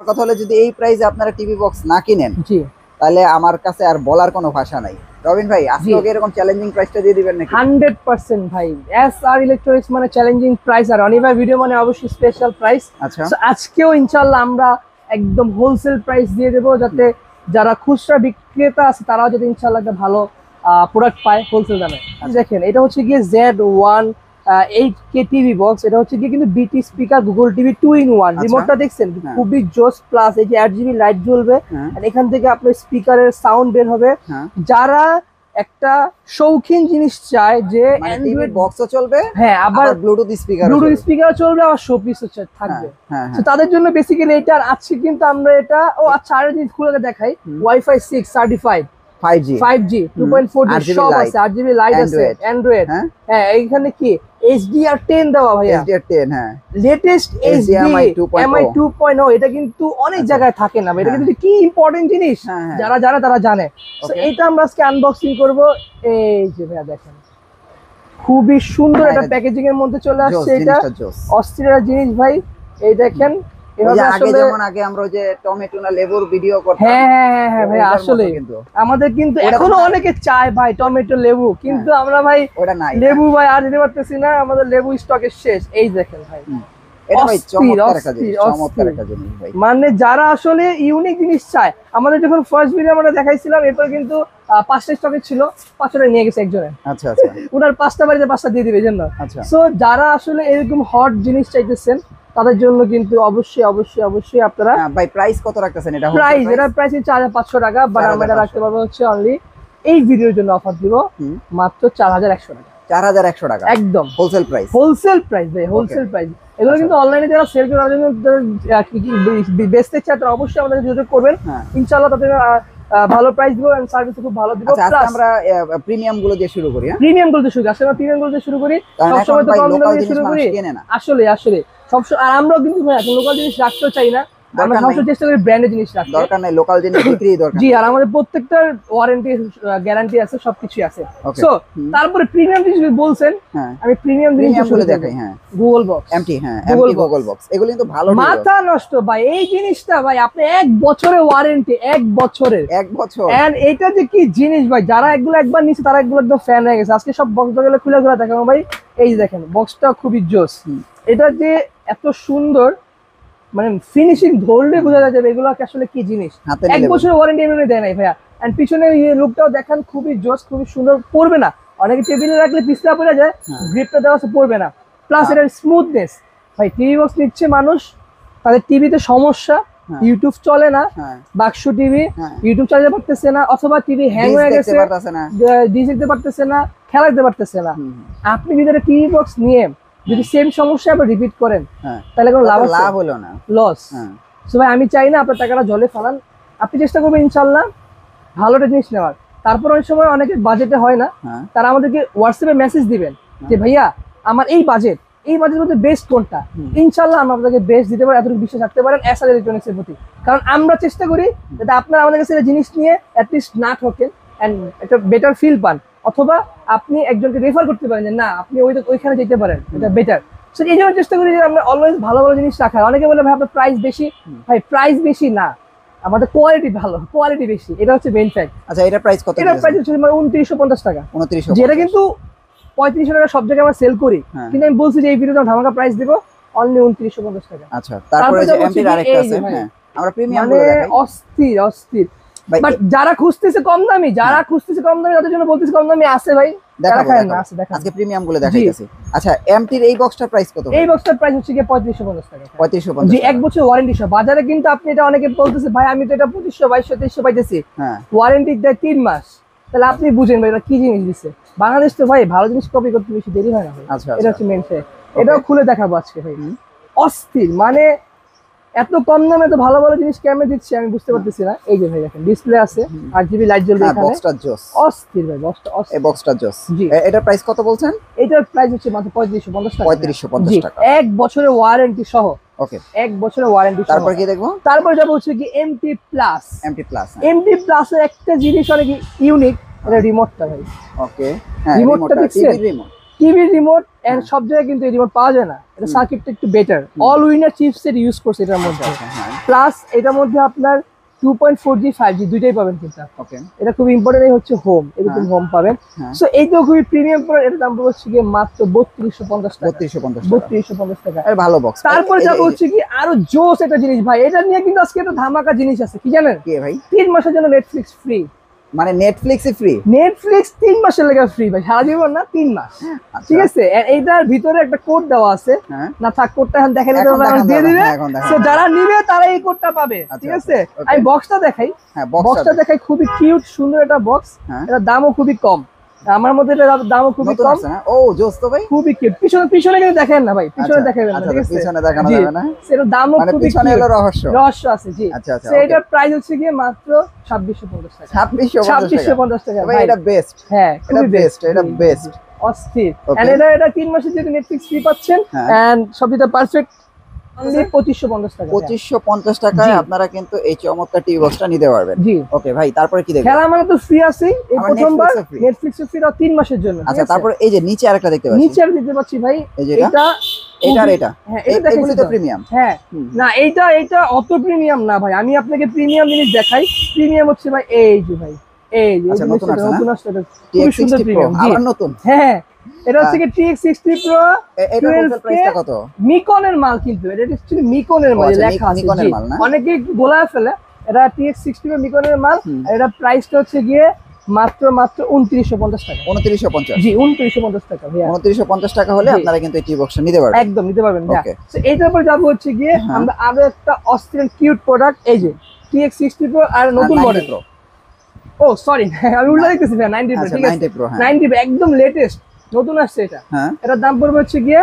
কথা হলো যদি এই প্রাইসে আপনারা টিভি বক্স না কিনেন জি তাহলে আমার কাছে আর বলার কোনো ভাষা নাই। রবিন ভাই আজকে এরকম চ্যালেঞ্জিং প্রাইসটা দিয়ে দিবেন নাকি? 100% ভাই, SR ইলেকট্রনিক্স মানে চ্যালেঞ্জিং প্রাইস, আর অনিভার ভিডিও মানে অবশ্যই স্পেশাল প্রাইস। আচ্ছা, আজকেও ইনশাআল্লাহ আমরা একদম হোলসেল প্রাইস দিয়ে দেবো, যাতে যারা খুচরা বিক্রেতা আছে তারাও যাতে ইনশাআল্লাহ একটা ভালো প্রোডাক্ট পায় হোলসেল দামে। দেখেন এটা হচ্ছে গিয়ে Z1 8K টিভি বক্স। এটা হচ্ছে গিয়ে কিন্তু বিটি স্পিকার, গুগল টিভি 2-in-1। রিমোটটা দেখছেন খুবই জোস, প্লাস এই যে 8GB লাইট জ্বলবে, আর এখান থেকে আপনার স্পিকারের সাউন্ড বের হবে। যারা একটা শৌখিন জিনিস চায় যে অ্যান্ড্রয়েড বক্সও চলবে, হ্যাঁ আবার ব্লুটুথ স্পিকার চলবে, আর শোপিসও থাকবে, তো তাদের জন্য বেসিক্যালি এটা। আর আজকে কিন্তু আমরা এটা আচ্ছা আরেকটা জিনিস খুলে দেখাই, ওয়াইফাই 6 সার্টিফাইড, 5G 2.4G সব আছে, 8GB লাইট আছে, অ্যান্ড্রয়েড। হ্যাঁ এইখানে কি HDR10 দেওয়া ভাইয়া, HDR10 হ্যাঁ, লেটেস্ট HDMI 2.0। এটা কিন্তু অনেক জায়গায় থাকে না, এটা কিন্তু কি ইম্পর্টেন্ট জিনিস, যারা জানে তারা জানে। তো এইটা আমরা আজকে আনবক্সিং করব। এই যে ভাইয়া দেখেন খুবই সুন্দর একটা প্যাকেজিং এর মধ্যে চলে আসছে, এটা অস্থির একটা জিনিস ভাই। এই দেখেন আগে আমরা যে টমেটো না লেবুর ভিডিও করতাম, হ্যাঁ ভাই আসলে আমাদের কিন্তু এখনো অনেকে চায় ভাই টমেটো লেবু, কিন্তু আমরা ভাই ওটা নাই, লেবু ভাই আর দিতে পারতেছি না, আমাদের লেবু স্টকের শেষ। এই দেখেন ভাই এটা ভাই চমৎকার একটা জিনিস ভাই, মানে যারা আসলে ইউনিক জিনিস চায়। আমাদের যখন ফার্স্ট ভিডিও আমরা দেখাইছিলাম এরপর কিন্তু 5টা স্টকে ছিল, 5টা নিয়ে গেছে একজনে। আচ্ছা আচ্ছা, ওনার 5টা বাড়িতে 5টা দিয়ে দিবে এই জন্য। সো যারা আসলে এরকম হট জিনিস চাইতেছেন তাদের জন্য কিন্তু অবশ্যই আপনারা ভাই প্রাইস কত রাখতেছেন? এটা প্রাইস 4500 টাকা, বাট আমরা এটা রাখতে পারবো হচ্ছে অনলি এই ভিডিওর জন্য অফার দিব মাত্র 4100 টাকা। 4100 টাকা একদম হোলসেল প্রাইস ভাই, হোলসেল প্রাইস। এগুলো কিন্তু অনলাইনে যারা সেল করার জন্য বেচতে চায় তারা অবশ্যই আমাদের যোগাযোগ করবেন, ইনশাআল্লাহ তাদের ভালো প্রাইস দিব এন্ড সার্ভিস খুব ভালো দিব। আচ্ছা আমরা প্রিমিয়াম গুলো দিয়ে শুরু করি, প্রিমিয়াম গুলো দিয়ে শুরু করি, আসলে প্রিমিয়াম গুলো দিয়ে শুরু করি, সব সময় তো কম দামে শুরু করি আসলে সব। আর আমরাও কিন্তু ভাই এখন লোকাল জিনিস রাখতে চাই না, আমরা সবসময় চেষ্টা করি ব্র্যান্ডেড জিনিস রাখতে, দরকার নাই লোকাল জিনিস বিক্রি দরকার। জি, আর আমাদের প্রত্যেকটার ওয়ারেন্টি গ্যারান্টি আছে, সবকিছু আছে। সো তারপরে প্রিমিয়াম জিনিস বলছেন, আমি প্রিমিয়াম জিনিসগুলো দেখাই। হ্যাঁ গুগল বক্স, এমটি, হ্যাঁ এমটি গুগল বক্স, এগুলো কিন্তু ভালো, মাথা নষ্ট ভাই এই জিনিসটা ভাই। আপনি 1 বছরের ওয়ারেন্টি, 1 বছরের, 1 বছর, এন্ড এটা যে কি জিনিস ভাই, যারা এগুলো একবার নিছে তারা এগুলো একদম ফ্যান হয়ে গেছে। আজকে সব বক্সগুলো খুলে দেখাবো ভাই। এই দেখেন বক্সটা খুবই জোস, এটা যে এত সুন্দর, মানে ফিনিশিং ধরলে বোঝা যাবে এগুলো আসলে কি জিনিস। 1 বছরের ওয়ারেন্টি এমনি দেয় নাই ভাইয়া। এন্ড পিছনে এই লুকটাও দেখেন খুবই জোস, খুবই সুন্দর, পড়বে না। অনেকে টেবিলে রাখলে পিছলা পড়ে যায়, গ্রিপটা দেওয়া আছে পড়বে না, প্লাস এটার স্মুথনেস। ভাই টিভি বক্স নিচ্ছে মানুষ, তাদের টিভিতে সমস্যা, ইউটিউব চলে না, বাক্স টিভি ইউটিউব চালাতে পারতেছে না, অথবা টিভি হ্যাং হয়ে গেছে, ডিশ দেখতে পারতেছে না, খেলা দেখতে পারতেছে না। আপনি যদি একটা টিভি বক্স নিয়ে যদি সেম সমস্যা আবার রিপিট করেন তাহলে কোনো লাভ হলো না, লস। সো ভাই আমি চাই না আপনার টাকাটা জলে ফেলান, আপনি চেষ্টা করবেন ইনশাআল্লাহ ভালোটা জিনিস নেওয়ার। তারপর অনেক সময় অনেকে বাজেটে হয় না, তারা আমাদেরকে হোয়াটসঅ্যাপে মেসেজ দিবেন যে ভাইয়া আমার এই বাজেটের মধ্যে বেস্ট কোনটা, ইনশাআল্লাহ আমরা আপনাদেরকে বেস্ট দিতে পারি, এতটুকু বিশ্বাস রাখতে পারেন এসআর ইলেকট্রনিক্সের প্রতি। কারণ আমরা চেষ্টা করি যাতে আপনারা আমাদের কাছে জিনিস নিয়ে অ্যাটলিস্ট না ঠকেন এন্ড একটা বেটার ফিল পান, অথবা আপনি একজনকে রেফার করতে পারেন যে না আপনি ওইখানে যেতে পারেন, এটা বেটার। সো এই জন্য চেষ্টা করি যে আমরা অলওয়েজ ভালো জিনিস রাখা। অনেকে বলে ভাই আপনার প্রাইস বেশি, ভাই প্রাইস বেশি না, আমাদের কোয়ালিটি ভালো, কোয়ালিটি বেশি, এটা হচ্ছে মেইন ফ্যাক্ট। আচ্ছা এটা প্রাইস কত? এটা প্রাইস হচ্ছে 2950 টাকা, যেটা কিন্তু 3500 টাকা সব জায়গায় আমরা সেল করি, কিন্তু আমি বলছি যে এই ভিডিওতে ধামাকা প্রাইস দিব অনলি 2950 টাকা। আচ্ছা তারপরে যে এমটির আরেকটা আছে, হ্যাঁ আমরা প্রিমিয়াম গুলো দেখাই, অস্থির। বাট যারা খুঁজতেছে কম দামি, তাদের জন্য বলতেছি কম দামি আছে ভাই, দেখায় না, আছে দেখা। আজকে প্রিমিয়াম গুলো দেখাইতেছি। আচ্ছা এমটির এই বক্সটার প্রাইস কত? এই বক্সটার প্রাইস হচ্ছে কি 3550 টাকা। 3550 জি, 1 বছর ওয়ারেন্টি সহ। বাজারে কিন্তু আপনি এটা অনেকে বলতেছে ভাই আমি তো এটা 2500 2200 2300 পাইতেছি, ওয়ারেন্টি দেয় 3 মাস। তাহলে আপনি বুঝেন ভাই এটা কি জিনিস দিচ্ছে। বাংলাদেশ তো ভাই ভালো জিনিস কপি করতে বেশি দেরি হয় না ভাই। এটা হচ্ছে মেইন ফ্যাক্ট। এটাও খুলে দেখাবো আজকে ভাই। অস্থির, মানে এত কম দামে তো ভালো জিনিস কেমনে দিচ্ছে আমি বুঝতে পারতেছি না। এই যে ভাই দেখেন ডিসপ্লে আছে, 8GB লাইট জ্বলবে এখানে, বক্সটা জোস, অস্থির ভাই বক্সটা অস্থির, এই বক্সটা জোস। এটার প্রাইস কত বলছেন? এটার প্রাইস হচ্ছে মাত্র 3550 টাকা। 3550 টাকা, 1 বছরের ওয়ারেন্টি সহ। ওকে 1 বছরের ওয়ারেন্টি সহ। তারপর কি দেখবো? তারপর যাব হচ্ছে কি এমটি প্লাস। এমটি প্লাস এর একটা জিনিস অনেক ইউনিক, এটা রিমোটটা ভাই। ওকে রিমোটটা দেখছেন? টিভি রিমোট এন্ড সব জায়গায় কিন্তু এই রিমোট পাওয়া যায় না, এটা সার্কিটটা একটু better. All winner chipset use করছে এটার মধ্যে, হ্যাঁ প্লাস এটার মধ্যে আপনার 2.4G 5G দুইটাই পাবেন কিন্তু। ওকে এটা খুব ইম্পর্টেন্ট, এই হচ্ছে হোম, এরকম হোম পাবেন। হ্যাঁ। সো এইটাও খুবই প্রিমিয়াম প্রোডাক্ট, এটার দাম হচ্ছে গিয়ে মাত্র 3250 টাকা। 3250 টাকা। এর ভালো বক্স। তারপরে যাবো হচ্ছে কি আরো জোস একটা জিনিস ভাই, এটা নিয়ে কিন্তু আজকে একটা ধামাকা জিনিস আছে, কি জানেন? কে ভাই? 3 মাসের জন্য নেটফ্লিক্স ফ্রি। মানে নেটফ্লিক্সে ফ্রি? নেটফ্লিক্স 3 মাসের লেগে ফ্রি ভাই, সারা জীবন না, 3 মাস। ঠিক আছে, এইটার ভিতরে একটা কোড দেওয়া আছে, না থাক কোডটা এখন দেখেন, দিয়ে দিবে। সো যারা নিবে তারা এই কোডটা পাবে। ঠিক আছে, আমি বক্সটা দেখাই। হ্যাঁ বক্সটা দেখাই, খুবই কিউট সুন্দর একটা বক্স। এটা দামও খুবই কম, আমার মধ্যে এটা দামও খুবই কম। ও জোস তো ভাই, খুবই কিউট। পিছনে কিন্তু দেখেন না ভাই, পিছনে দেখাবেন না, ঠিক আছে? পিছনে দেখানো যাবে না, সেটা দামও মানে খুবই পিছনে হলো রহস্য আছে। জি, আচ্ছা আচ্ছা। এটার প্রাইস হচ্ছে গিয়ে মাত্র 2650 টাকা। 2650 টাকা ভাই, এটা বেস্ট। হ্যাঁ, এটা বেস্ট, এটা বেস্ট, অস্থির। এন্ড এটা 3 মাসের জন্য নেটফ্লিক্স ফ্রি পাচ্ছেন, এন্ড সবটা পারফেক্ট। অনলি 2550 টাকা। 2550 টাকায় আপনারা কিন্তু এই চমৎকার টিভি বক্সটা নিতে পারবেন। জি, ওকে ভাই, তারপরে কি দেখবেন? খেলা মানে তো ফ্রি আছেই, এই আমার প্রথমবার free। নেটফ্লিক্স ফ্রি দাও 3 মাসের জন্য। আচ্ছা, তারপরে এই যে নিচে আরেকটা দেখতে পাচ্ছি, নিচে আর দিতে পাচ্ছি ভাই, এই যে এটা আর এটা, হ্যাঁ এটা এগুলো তো প্রিমিয়াম। হ্যাঁ, না এইটা অত প্রিমিয়াম না ভাই, আমি আপনাকে প্রিমিয়াম জিনিস দেখাই। প্রিমিয়াম হচ্ছে ভাই এই যে ভাই, এই যে আচ্ছা, নতুন আসছে না? খুব সুন্দর TX60 Pro প্রিমিয়াম। আবার নতুন। হ্যাঁ, এটা হচ্ছে কি TX60 Pro। এটা টোটাল প্রাইসটা কত? মিকনের মাল, কিন্তু এটা অ্যাকচুয়ালি মিকনের মাল, লেখা আছে মিকনের মাল না? অনেকে বলা ফেলে এটা TX60 Pro মিকনের মাল। আর এটা প্রাইসটা হচ্ছে গিয়ে মাত্র 2950 টাকা। 2950? জি, 2950 টাকা ভাইয়া। 2950 টাকা হলে আপনারা কিন্তু এই টিভি বক্সটা নিতে পারবেন। একদম নিতে পারবেন ভাইয়া। ওকে, সো এইটার পর যাবো হচ্ছে গিয়ে আমরা আরো একটা অস্থির কিউট প্রোডাক্ট, এই যে TX60 Pro আর নতুন মডেল। ও সরি, আমি উল্টা দেখতেছি ভাইয়া, 90 Pro। ঠিক আছে, 90 Pro, হ্যাঁ 90 Pro একদম লেটেস্ট, নতুন আসছে এটা। হ্যাঁ, এটার দাম পড়বে হচ্ছে গিয়ে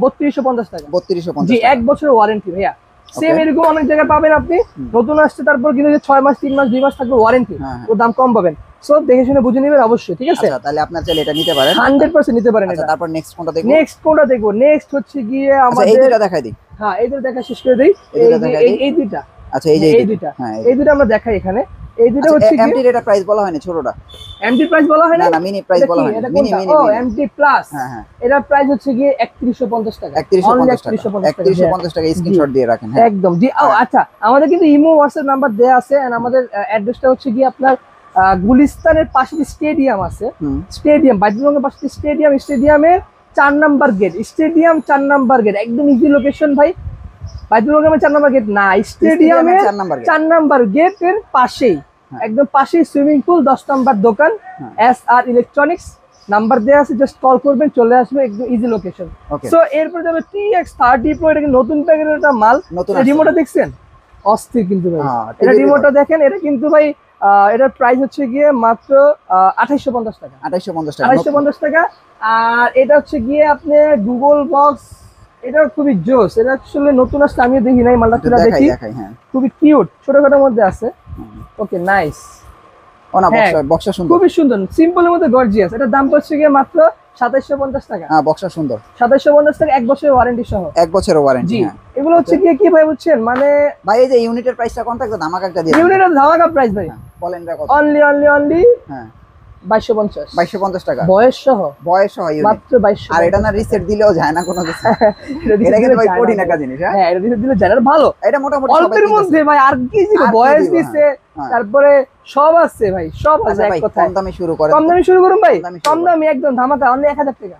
3250 টাকা। 3250 জি, 1 বছরের ওয়ারেন্টি ভাইয়া। সেম এরকম অনেক জায়গায় পাবেন আপনি, নতুন আসছে তারপর কিন্তু 6 মাস 3 মাস 2 মাস থাকবে ওয়ারেন্টি, তো দাম কম পাবেন। সো দেখে শুনে বুঝে নেবেন অবশ্যই, ঠিক আছে? আচ্ছা, তাহলে আপনার চাইলে এটা নিতে পারেন, 100% নিতে পারেন এটা। তারপর নেক্সট কোনটা দেখব? নেক্সট কোনটা দেখবো? নেক্সট হচ্ছে গিয়ে এই আমাদের দুটো দেখাই দিই। হ্যাঁ, এই দুটো দেখা শেষ করে দেই। এই দুইটা, আচ্ছা, এই দুইটা, হ্যাঁ এই দুটো আমরা দেখাই এখানে। এই দুটো হচ্ছে কি এমটি এটা প্রাইস বলা হয়নি, ছোটটা এমটি প্রাইস বলা হয় না, না মিনি প্রাইস বলা হয়নি, মিনি ও এমটি প্লাস। হ্যাঁ, এটা প্রাইস হচ্ছে গিয়ে 3150 টাকা। 3150 টাকা স্ক্রিনশট দিয়ে রাখেন। হ্যাঁ, একদম। জি, ও আচ্ছা, আমাদের কিন্তু ইমো হোয়াটসঅ্যাপ নাম্বার দেয়া আছে, এন্ড আমাদের অ্যাড্রেসটা হচ্ছে গিয়ে আপনার গুলিস্তানের পাশে যে স্টেডিয়াম আছে, স্টেডিয়াম বাইতুলঙ্গের পাশে স্টেডিয়ামের 4 number gate, stadium 4 number gate, একদম ইজি লোকেশন ভাই। বাইতুলঙ্গের 4 নাম্বার গেট না, স্টেডিয়ামের 4 নাম্বার গেটের পাশেই, একদম পাশেই সুইমিং পুল, 10 নাম্বার দোকান, SR ইলেকট্রনিক্স নাম্বার দেয়া আছে, জাস্ট কল করবেন, চলে আসবে, একদম ইজি লোকেশন। সো এরপর যাবে TX30 Pro, এটা কিন্তু নতুন প্যাকেটের একটা মাল। রিমোটটা দেখছেন, অস্থির কিন্তু ভাই, এটা রিমোটটা দেখেন। এটা কিন্তু ভাই এটার প্রাইস হচ্ছে গিয়ে মাত্র 2850 টাকা। 2850 টাকা। আর এটা হচ্ছে গিয়ে আপনি গুগল বক্স, এটা খুবই জোস, এটা আসলে নতুন আসছে, আমিও দেখি নাই, মালটা দেখি, খুবই কিউট, ছোটখাটোর মধ্যে আছে। ওকে, নাইস। বক্সটা সুন্দর, খুবই সুন্দর, সিম্পলের মধ্যে গর্জিয়াস। এটার দাম পড়ছে গিয়ে মাত্র 2750 টাকা। হ্যাঁ, বক্সটা সুন্দর, 2750 টাকা, 1 বছরের ওয়ারেন্টি সহ। 1 বছরের ওয়ারেন্টি। জি, এগুলো হচ্ছে গিয়ে কি ভাই বুঝছেন, মানে ভাই এই যে ইউনিটের প্রাইসটা কোনটা একদম ধামাকা একটা দিয়ে ইউনিটের ধামাকা প্রাইস ভাই, বলেন কত? অনলি হ্যাঁ 2250 টাকা, বয়স সহ মাত্র 2250। আর এটা না রিসেট দিলেও যায় না কোনো কিছু, এটা কিন্তু ভাই কোটি টাকা জিনিস। হ্যাঁ, এটা রিসেট দিলে যায় না, ভালো। এটা মোটামুটি অল্পের মধ্যে ভাই, আর কি দিব, বয়স দিছে, তারপরে সব আছে ভাই, সব আছে। এক কথা, কম দামে শুরু করেন, কম দামে শুরু করুন ভাই, কম দামে একদম ধামাকা, অনলি 1000 টাকা।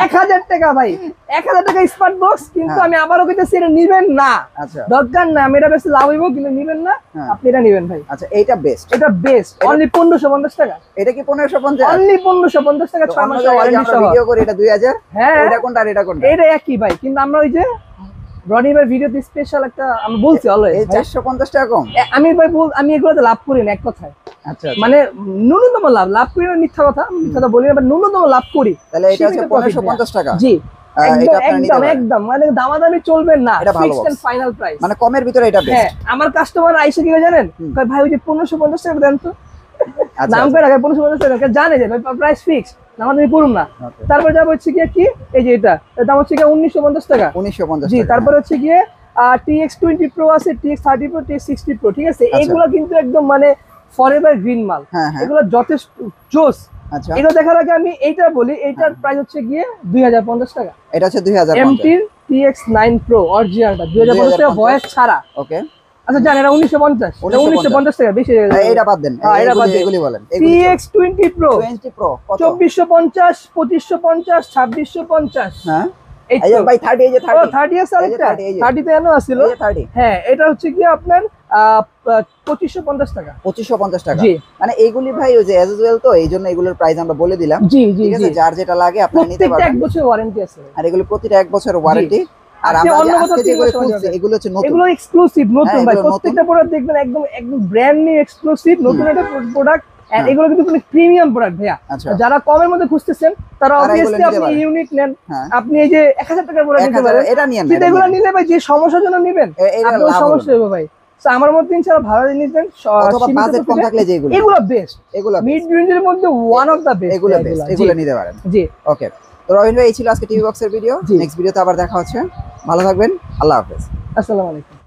1000 টাকা ভাই, 1000 টাকা স্মার্ট বক্স। কিন্তু আমি আবারও কইতেছি, এটা নিবেন না, দরকার না, আমি এটা বেশি লাভ হইব, কিন্তু নিবেন না, আপনি এটা নিবেন ভাই। আচ্ছা, এইটা বেস্ট, এটা বেস্ট, অনলি 1550 টাকা। এটা কি 1550? অনলি 1550 টাকা, 6 মাসের ওয়ারেন্টি সহ। ভিডিও করে এটা 2000। হ্যাঁ, এটা কোনটা আর এটা কোনটা? এটা একই ভাই, কিন্তু আমরা ওই যে রনি ভাই ভিডিওতে স্পেশাল একটা আমি বলছি অলওয়েজ 450 টাকা কম। আমি ভাই আমি এগুলোতে লাভ করি না, এক কথায়। আচ্ছা, মানে ন্যূনতম লাভ করি না, মিথ্যা কথা বলি না, বাট ন্যূনতম লাভ করি। তাহলে এটা হচ্ছে 1550 টাকা। জি, একদম মানে দামাদামি চলবেন না, ফিক্সড এন্ড ফাইনাল প্রাইস, মানে কমের ভিতরে এটা বেস্ট। হ্যাঁ, আমার কাস্টমার আইসা কি জানেন, কয় ভাই ওই যে 1550 টাকা দেন তো, নাম করে রাখে 1550 টাকা, জানে যে ভাই প্রাইস ফিক্সড, দামাদামি করুন না। তারপর যাব হচ্ছে গিয়ে কি, এই যে এটা দাম হচ্ছে গিয়ে 1950 টাকা। 1950 জি, তারপর হচ্ছে গিয়ে TX20 Pro আছে, TX30 Pro, TX60 Pro, ঠিক আছে? এগুলো কিন্তু একদম মানে ফরএভার গ্রিন মাল, এগুলো যথেষ্ট জোস। আচ্ছা এটা দেখার আগে আমি এইটা বলি, এইটার প্রাইস হচ্ছে গিয়ে 2050 টাকা। এটা হচ্ছে 2050 এমটির TX9 Pro অরিজিনালটা 2050 টাকা ভয়েস ছাড়া। ওকে আচ্ছা জান, এটা 1950, এটা 1950 টাকা বেশি হয়ে গেছে। এটা বাদ দেন, হ্যাঁ, এটা বাদ দেন। এগুলি বলেন। TX20 Pro 20 Pro কত? 2450, 2550, 2650। হ্যাঁ এই এই যে তো। ভাই 30, এই যে 30 ও 30 আছে আরেকটা, 30 তে এনো আছিল। এই যে 30 হ্যাঁ, এটা হচ্ছে কি আপনার 2550 টাকা। 2550 টাকা। জি মানে এইগুলি ভাই ওই যে অ্যাজ ওয়েল, তো এইজন্য এগুলোর প্রাইস আমরা বলে দিলাম। জি জি ঠিক আছে, জি। যার যেটা লাগে আপনারা নিতে প্রত্যেকটা পারবেন। 1 বছর ওয়ারেন্টি আছে। আর এগুলো প্রতিটা 1 বছরের ওয়ারেন্টি। আর আপনি আমরা অন্য যে কোথাও আজকে 3 যেগুলো বছর খুলছি পাবেন। এগুলো হচ্ছে নতুন। এগুলো এক্সক্লুসিভ নতুন ভাই, এগুলো নতুন। প্রত্যেকটা প্রোডাক্ট দেখবেন একদম একদম ব্র্যান্ড নিউ এক্সক্লুসিভ নতুন একটা প্রোডাক্ট। হ্যাঁ। এগুলো কিন্তু কোনো প্রিমিয়াম প্রোডাক্ট ভাইয়া। আচ্ছা যারা কমের মধ্যে খুঁজতেছেন তারা তারা এগুলো অবভিয়াসলি নিতে আপনি পারে। ইউনিট নেন। হ্যাঁ আপনি এই যে 1000 টাকার প্রোডাক্ট নিতে 1000 পারেন, এটা নিয়েন না, কিন্তু এটা এগুলো নিয়েন না। নিলে ভাই যে সমস্যার জন্য নেবেন এটা আপনার লাভ সমস্যা হবে হবে ভাই। তো আমার মতে ইনশাআল্লাহ ভালো নিতেন, অথবা সীমিত বাজেট কম প্রফিটে। থাকলে যেগুলো এগুলো বেস্ট, এগুলো মিড রেঞ্জের মধ্যে ওয়ান অফ দা বেস্ট এগুলো বেস্ট, এগুলো নিতে পারেন। জি। ওকে, তো রবিন ভাই এই ছিল আজকে টিভি বক্সের ভিডিও। জি। নেক্সট ভিডিওতে আবার দেখা হচ্ছে। ভালো থাকবেন, আল্লাহ হাফেজ। আসসালামু আলাইকুম।